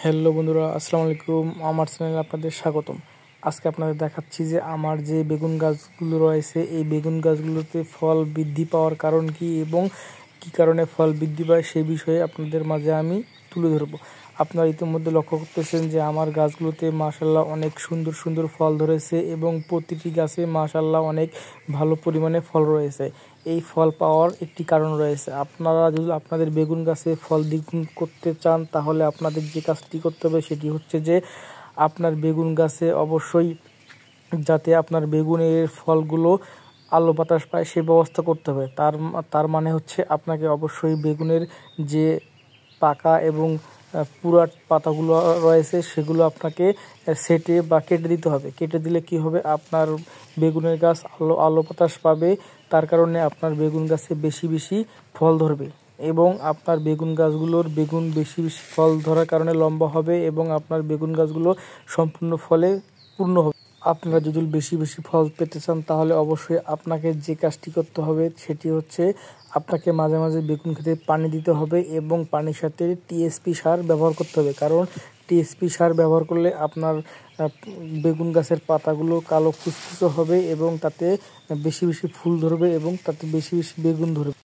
Hello বন্ধুরা, আসসালামু আলাইকুম। আমার চ্যানেলে আপনাদের স্বাগতম। আজকে আপনাদের দেখাচ্ছি যে আমার যে বেগুন গাছগুলো রয়েছে, এই বেগুন গাছগুলোতে ফল বৃদ্ধি পাওয়ার কারণ কি এবং কি কারণে ফল বৃদ্ধি পায় সেই বিষয়ে আপনাদের মাঝে আমি তুলে ধরবো। আপনারা ইতিমধ্যে লক্ষ্য করতেছেন যে আমার গাছগুলোতে মাশাআল্লাহ অনেক সুন্দর সুন্দর ফল ধরেছে এবং প্রতিটি গাছে মাশাআল্লাহ অনেক ভালো পরিমাণে ফল রয়েছে। এই ফল পাওয়ার একটি কারণ রয়েছে। আপনারা যদি আপনাদের বেগুন গাছে ফল দ্বিগুণ করতে চান তাহলে আপনাদের যে কাজটি করতে হবে সেটি হচ্ছে যে আপনার বেগুন গাছে অবশ্যই যাতে আপনার বেগুনের ফলগুলো আলো বাতাস পায় সে ব্যবস্থা করতে হবে। তার মানে হচ্ছে আপনাকে অবশ্যই বেগুনের যে পাকা এবং পুরাট পাতাগুলো রয়েছে সেগুলো আপনাকে সেটে বা কেটে দিতে হবে। কেটে দিলে কি হবে, আপনার বেগুনের গাছ আলো বাতাস পাবে, তার কারণে আপনার বেগুন গাছে বেশি বেশি ফল ধরবে এবং আপনার বেগুন গাছগুলোর বেগুন বেশি বেশি ফল ধরার কারণে লম্বা হবে এবং আপনার বেগুন গাছগুলো সম্পূর্ণ ফলে পূর্ণ হবে। আপনারা যদি বেশি বেশি ফল পেতে চান তাহলে অবশ্যই আপনাকে যে কাজটি করতে হবে সেটি হচ্ছে আপনাকে মাঝে মাঝে বেগুন খেতে পানি দিতে হবে এবং পানির সাথে টিএসপি সার ব্যবহার করতে হবে। কারণ টিএসপি সার ব্যবহার করলে আপনার বেগুন গাছের পাতাগুলো কালো কুচকুচে হবে এবং তাতে বেশি বেশি ফুল ধরবে এবং তাতে বেশি বেশি বেগুন ধরবে।